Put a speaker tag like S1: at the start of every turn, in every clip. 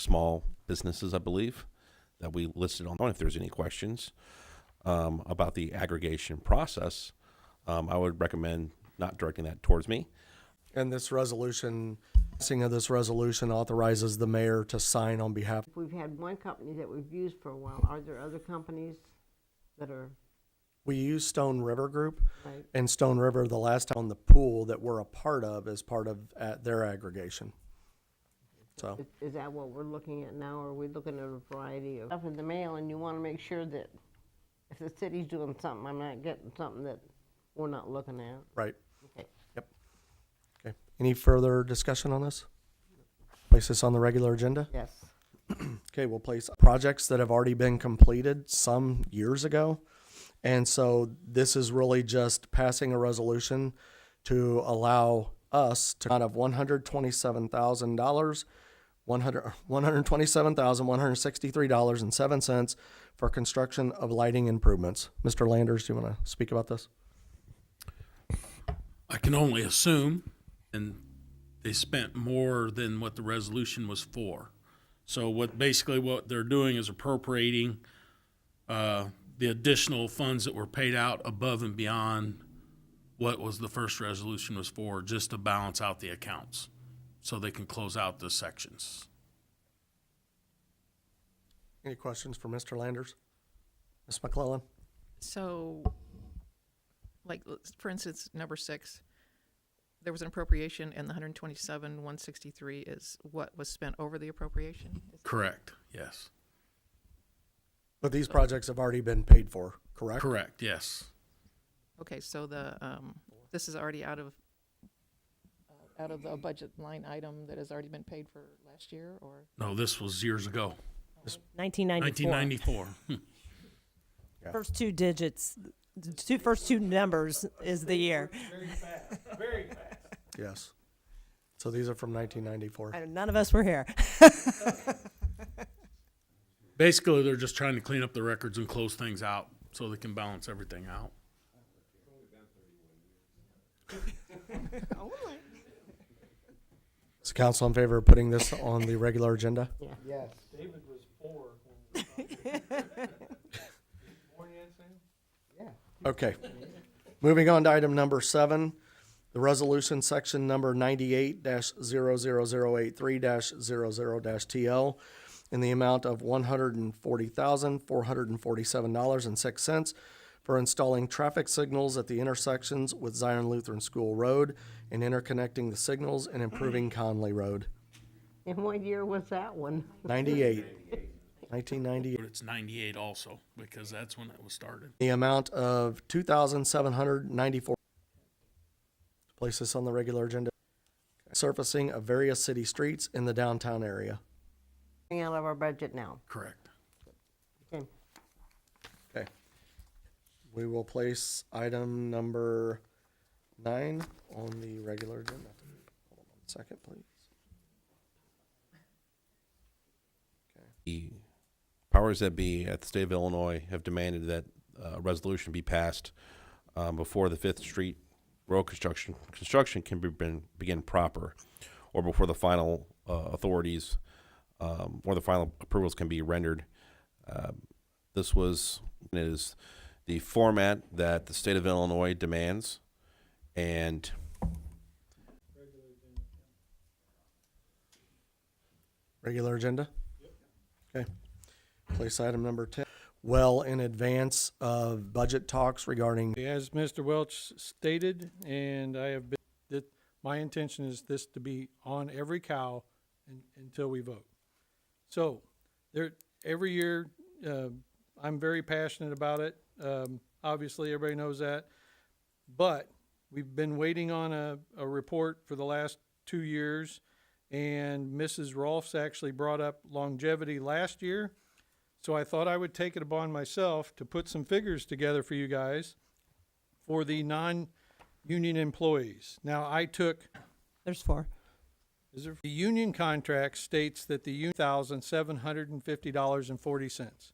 S1: small businesses, I believe, that we listed on. If there's any questions about the aggregation process, I would recommend not directing that towards me.
S2: And this resolution, passing of this resolution authorizes the mayor to sign on behalf.
S3: We've had one company that we've used for a while. Are there other companies that are,
S2: We use Stone River Group,
S3: right?
S2: and Stone River, the last time on the pool that we're a part of is part of their aggregation. So,
S3: Is that what we're looking at now, or are we looking at a variety of stuff in the mail, and you want to make sure that if the city's doing something, I'm not getting something that we're not looking at?
S2: right.
S3: Okay.
S2: Okay. Any further discussion on this? Place this on the regular agenda?
S3: Yes.
S2: Okay, we'll place projects that have already been completed some years ago. And so this is really just passing a resolution to allow us to kind of $127,000, $127,163.07 for construction of lighting improvements. Mr. Landers, do you want to speak about this?
S4: I can only assume, and they spent more than what the resolution was for. So what they're doing is appropriating the additional funds that were paid out above and beyond what was the first resolution was for, just to balance out the accounts, so they can close out the sections.
S2: Any questions for Mr. Landers? Ms. McClellan?
S5: So, like, for instance, number 6, there was an appropriation, and the 127,163 is what was spent over the appropriation?
S4: Correct, yes.
S2: But these projects have already been paid for, correct?
S4: Correct, yes.
S5: Okay, so this is already out of the budget line item that has already been paid for last year, or?
S4: No, this was years ago,
S6: 1994.
S4: 1994.
S6: First two digits, first two numbers is the year.
S4: Very fast.
S2: Yes. So these are from 1994.
S6: And none of us were here.
S4: Basically, they're just trying to clean up the records and close things out so they can balance everything out.
S2: Is the council in favor of putting this on the regular agenda?
S7: Yes. David was 4 when we were talking. Born yet, Sam? Yeah.
S2: Okay. Moving on to item number 7, the resolution section number 98-00083-00-TL in the amount of $140,447.06 for installing traffic signals at the intersections with Zion Lutheran School Road and interconnecting the signals and improving Conley Road.
S3: And what year was that one?
S2: 1998.
S4: But it's 98 also, because that's when it was started.
S2: The amount of $2,794. Place this on the regular agenda. Surfacing of various city streets in the downtown area.
S3: Out of our budget now.
S4: Correct.
S3: Okay.
S2: Okay. We will place item number 9 on the regular agenda. Hold on 1 second, please.
S1: The powers that be at the state of Illinois have demanded that a resolution be passed before the 5th Street road construction can begin proper, or before the final authorities or the final approvals can be rendered. This is the format that the state of Illinois demands, and
S2: Regular agenda? Okay. Place item number 10. Well in advance of budget talks regarding,
S7: As Mr. Welch stated, and I have been, that my intention is this to be on every cow until we vote. So, every year, I'm very passionate about it. Obviously, everybody knows that. But we've been waiting on a report for the last 2 years, and Mrs. Rolfs actually brought up longevity last year. So I thought I would take it upon myself to put some figures together for you guys for the non-union employees. Now,
S6: There's 4.
S7: the union contract states that the union $1,750.40.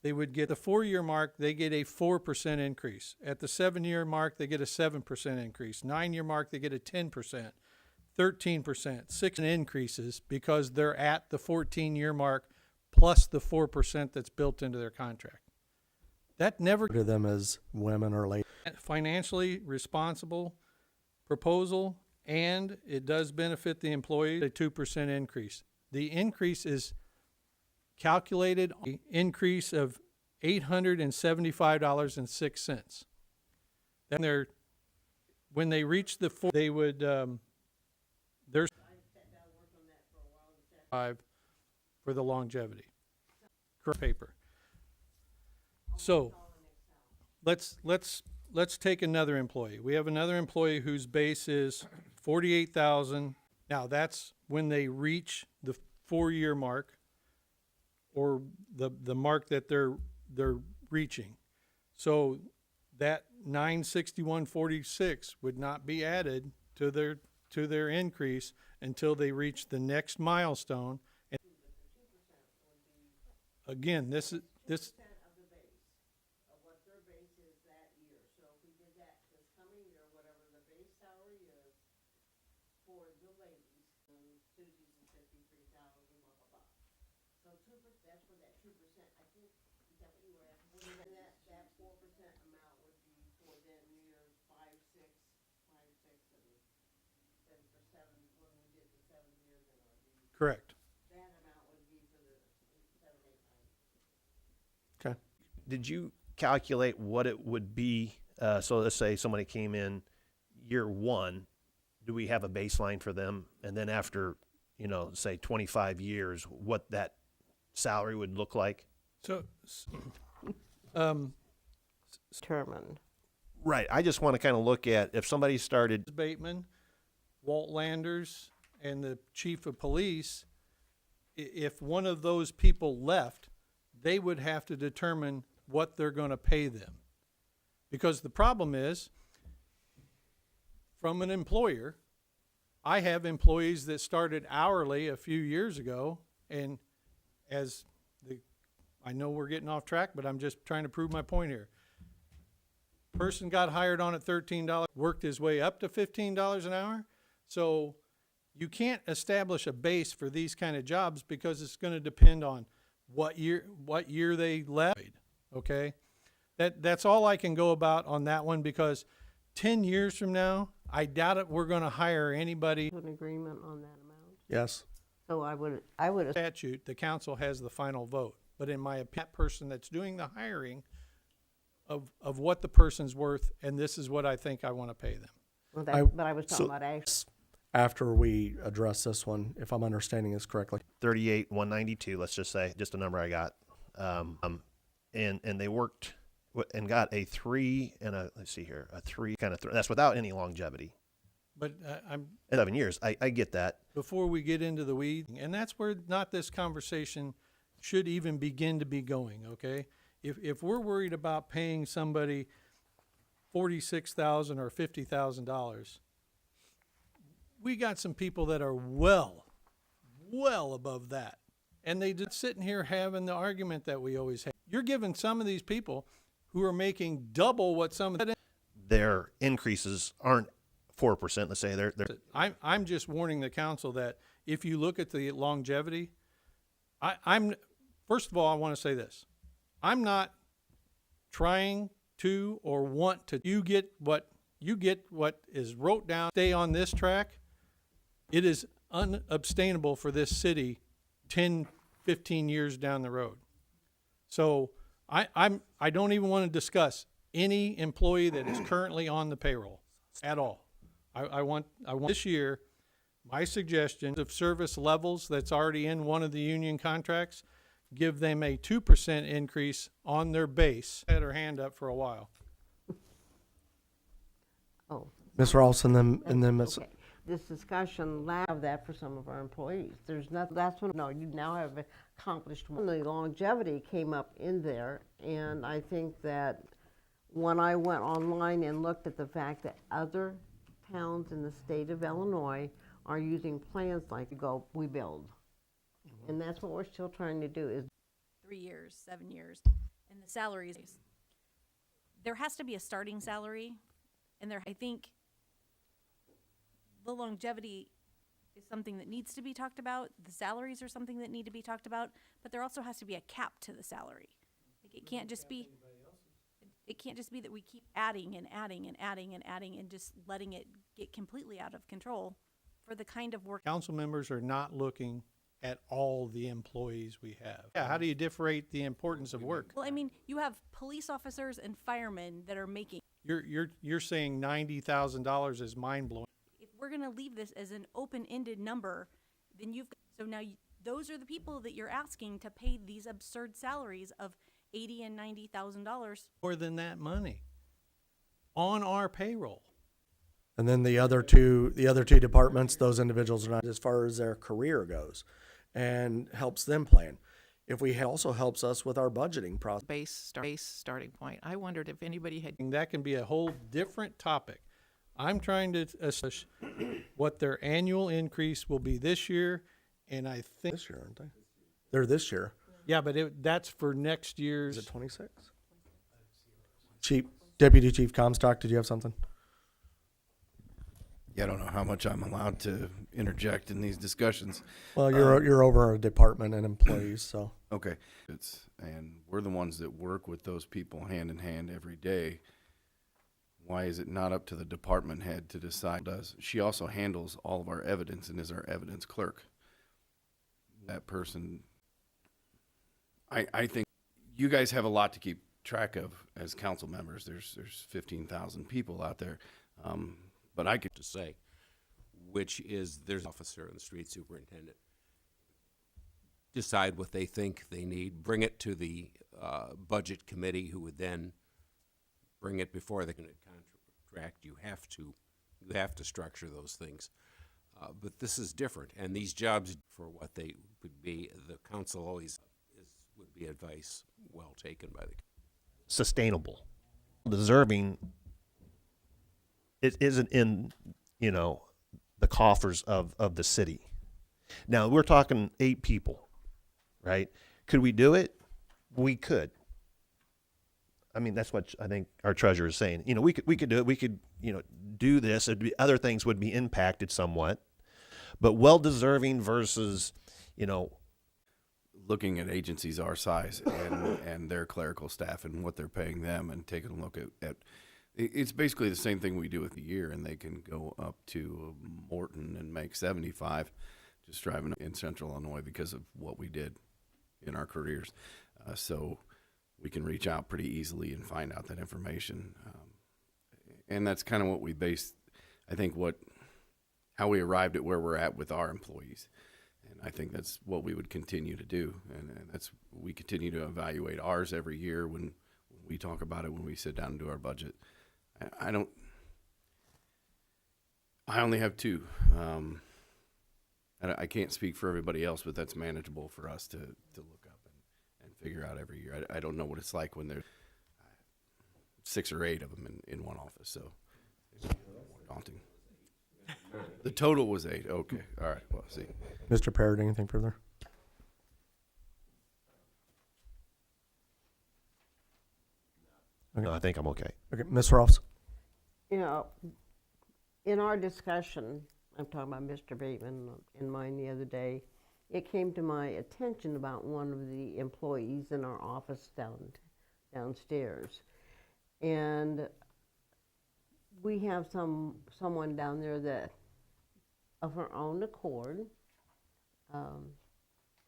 S7: They would get the 4-year mark, they get a 4% increase. At the 7-year mark, they get a 7% increase. 9-year mark, they get a 10%. 13%, 6 increases because they're at the 14-year mark plus the 4% that's built into their contract. That never
S2: To them as women or ladies.
S7: financially responsible proposal, and it does benefit the employee, a 2% increase. The increase is calculated on an increase of $875.06. Then when they reach the four, they would, there's five for the longevity. Correct paper. So let's take another employee. We have another employee whose base is 48,000. Now that's when they reach the 4-year mark or the mark that they're reaching. So that 961.46 would not be added to their increase until they reach the next milestone. And again, this correct.
S2: Okay.
S8: Did you calculate what it would be? So let's say somebody came in year one. Do we have a baseline for them? And then after, say 25 years, what that salary would look like?
S7: So,
S3: Determined.
S8: Right. I just want to kind of look at if somebody started.
S7: Bateman, Walt Landers, and the chief of police, if one of those people left, they would have to determine what they're going to pay them. Because the problem is, from an employer, I have employees that started hourly a few years ago, and I know we're getting off track, but I'm just trying to prove my point here. Person got hired on at $13, worked his way up to $15 an hour. So you can't establish a base for these kind of jobs because it's going to depend on what year they left. Okay, that's all I can go about on that one, because 10 years from now, I doubt it we're going to hire anybody.
S3: An agreement on that amount.
S2: Yes.
S3: So I would.
S7: Statute, the council has the final vote. But in my opinion, that person that's doing the hiring of what the person's worth, and this is what I think I want to pay them.
S3: Well,
S2: but
S3: I was talking about actually.
S2: After we address this one, if I'm understanding this correctly.
S8: 38,192, let's just say, just a number I got. And they worked and got a 3 and a, let's see here, a 3 kind of, that's without any longevity.
S7: But I'm
S8: 11 years, I get that.
S7: before we get into the weeds, and that's where not this conversation should even begin to be going, okay? If we're worried about paying somebody $46,000 or $50,000, we got some people that are well above that. And they just sitting here having the argument that we always have. You're giving some of these people who are making double what some of
S8: Their increases aren't 4%. Let's say they're
S7: I'm just warning the council that if you look at the longevity, I'm first of all, I want to say this. I'm not trying to or want to. You get what is wrote down. Stay on this track. It is unabstainable for this city 10, 15 years down the road. So I don't even want to discuss any employee that is currently on the payroll at all. I want this year, my suggestion of service levels that's already in one of the union contracts, give them a 2% increase on their base. Had her hand up for a while.
S3: Oh,
S2: Ms. Ralston, and then Ms.
S3: okay. This discussion have that for some of our employees. There's not. That's when no. You now have accomplished one. The longevity came up in there, and I think that when I went online and looked at the fact that other towns in the state of Illinois are using plans like Go We Build, and that's what we're still trying to do. Is
S9: 3 years, 7 years, and the salaries. There has to be a starting salary, and I think the longevity is something that needs to be talked about. The salaries are something that need to be talked about, but there also has to be a cap to the salary. Like, it can't just be, it can't just be that we keep adding and adding and adding and adding and just letting it get completely out of control for the kind of work.
S7: Council members are not looking at all the employees we have. Yeah, how do you differentiate the importance of work?
S9: Well, I mean, you have police officers and firemen that are making,
S7: You're saying $90,000 is mind-blowing.
S9: if we're gonna leave this as an open-ended number, then so now those are the people that you're asking to pay these absurd salaries of $80,000 and $90,000.
S7: More than that money on our payroll.
S2: And then the other two departments, those individuals are not as far as their career goes, and helps them plan. If we also helps us with our budgeting process.
S5: Base starting point. I wondered if anybody had
S7: And that can be a whole different topic. I'm trying to assess what their annual increase will be this year, and I think,
S2: This year, aren't they? They're this year.
S7: yeah, but that's for next
S2: Is
S7: year's.
S2: it 26? Deputy Chief Comstock, did you have something?
S10: Yeah, I don't know how much I'm allowed to interject in these discussions.
S2: Well, you're over a department and employees, so.
S10: Okay. And we're the ones that work with those people hand in hand every day. Why is it not up to the department head to decide? She also handles all of our evidence and is our evidence clerk. That person, I think you guys have a lot to keep track of as council members. There's 15,000 people out there. But I could
S11: to say, which is there's an officer and the street superintendent. Decide what they think they need, bring it to the budget committee, who would then bring it before the contract. You have to structure those things. But this is different, and these jobs, for what they would be, the council always would be advice well taken by the
S8: Sustainable, deserving. It isn't in, the coffers of the city. Now, we're talking 8 people, right? Could we do it? We could. I mean, that's what I think our treasurer is saying. We could do it. We could, do this. Other things would be impacted somewhat, but well-deserving versus,
S10: looking at agencies our size and their clerical staff and what they're paying them, and taking a look at it's basically the same thing we do with the year, and they can go up to Morton and make 75 just driving in Central Illinois because of what we did in our careers. So we can reach out pretty easily and find out that information. And that's kind of what we based, I think, how we arrived at where we're at with our employees. And I think that's what we would continue to do. And we continue to evaluate ours every year when we talk about it, when we sit down and do our budget. I only have 2. I can't speak for everybody else, but that's manageable for us to look up and figure out every year. I don't know what it's like when there's 6 or 8 of them in one office, so it's more daunting. The total was 8. Okay, all right. Well, see.
S2: Mr. Parrott, anything further?
S8: no, I think I'm okay.
S2: Okay, Ms. Rolfs?
S3: In our discussion, I'm talking about Mr. Bateman and mine the other day, it came to my attention about one of the employees in our office downstairs. And we have someone down there that, of her own accord,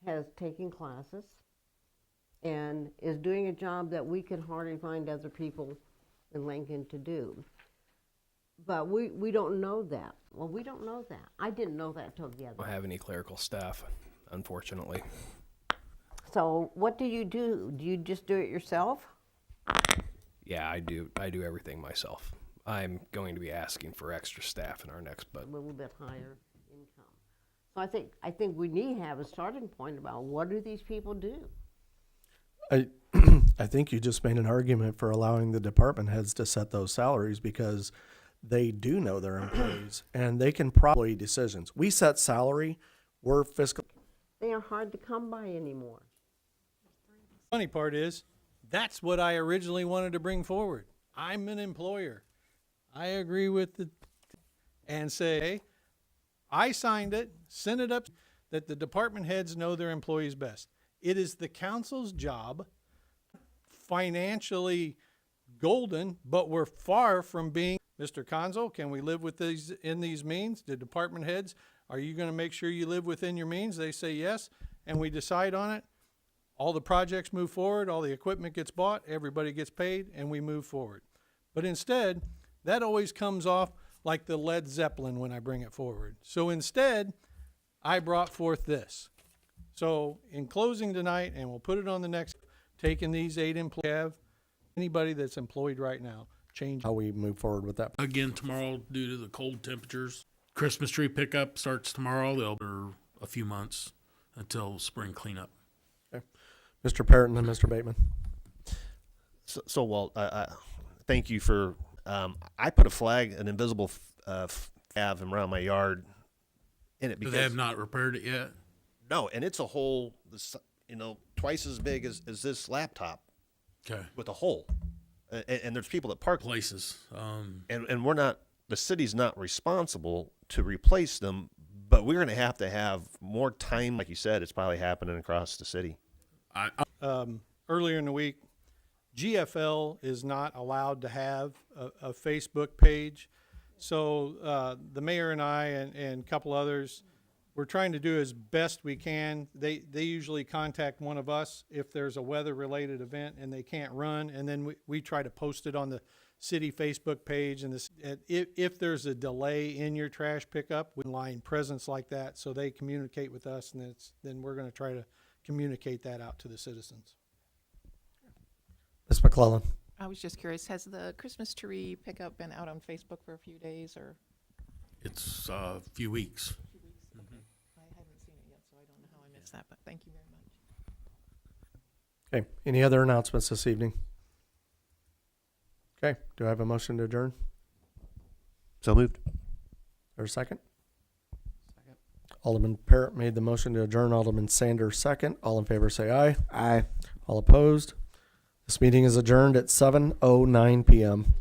S3: has taken classes and is doing a job that we can hardly find other people in Lincoln to do. But we don't know that. Well, we don't know that. I didn't know that till the other
S12: don't have any clerical staff, unfortunately.
S3: So what do you do? Do you just do it yourself?
S12: Yeah, I do everything myself. I'm going to be asking for extra staff in our next
S3: A
S12: budget.
S3: little bit higher income. So I think we need to have a starting point about what do these people do?
S2: I think you just made an argument for allowing the department heads to set those salaries because they do know their employees and they can probably decisions. We set salary, we're fiscal.
S3: They are hard to come by anymore.
S7: Funny part is, that's what I originally wanted to bring forward. I'm an employer. I agree with and say, hey, I signed it, sent it up, that the department heads know their employees best. It is the council's job, financially golden, but we're far from being, Mr. Conzo, can we live with these, in these means? The department heads, are you gonna make sure you live within your means? They say yes, and we decide on it. All the projects move forward, all the equipment gets bought, everybody gets paid, and we move forward. But instead, that always comes off like the Led Zeppelin when I bring it forward. So instead, I brought forth this. So in closing tonight, and we'll put it on the next, taking these 8 employees, have anybody that's employed right now, change.
S2: How we move forward with that.
S4: Again, tomorrow, due to the cold temperatures, Christmas tree pickup starts tomorrow. They'll be a few months until spring cleanup.
S2: Mr. Parrott and then Mr. Bateman.
S8: So Walt, thank you for, I put a flag, an invisible flag around my yard in it
S4: But
S8: because.
S4: they have not repaired it yet.
S8: No, and it's a hole, twice as big as this laptop
S4: Okay.
S8: with a hole. And there's people that park,
S4: Places.
S8: and we're not, the city's not responsible to replace them, but we're going to have more time. Like you said, it's probably happening across the city.
S7: Earlier in the week, GFL is not allowed to have a Facebook page. So the mayor and I and a couple others, we're trying to do as best we can. They usually contact one of us if there's a weather-related event and they can't run, and then we try to post it on the city Facebook page. And if there's a delay in your trash pickup, we line presence like that, so they communicate with us, and then we're going to try to communicate that out to the citizens.
S2: Ms. McClellan.
S5: I was just curious, has the Christmas tree pickup been out on Facebook for a few days or
S4: It's a few weeks.
S5: a few weeks? Okay. I haven't seen it yet, so I don't know how I missed that, but thank you very much.
S2: Okay, any other announcements this evening? Okay, do I have a motion to adjourn?
S8: So moved.
S2: Or a second? Second. Alderman Parrott made the motion to adjourn. Alderman Sanders second. All in favor say aye. Aye. All opposed? This meeting is adjourned at 7:09 p.m.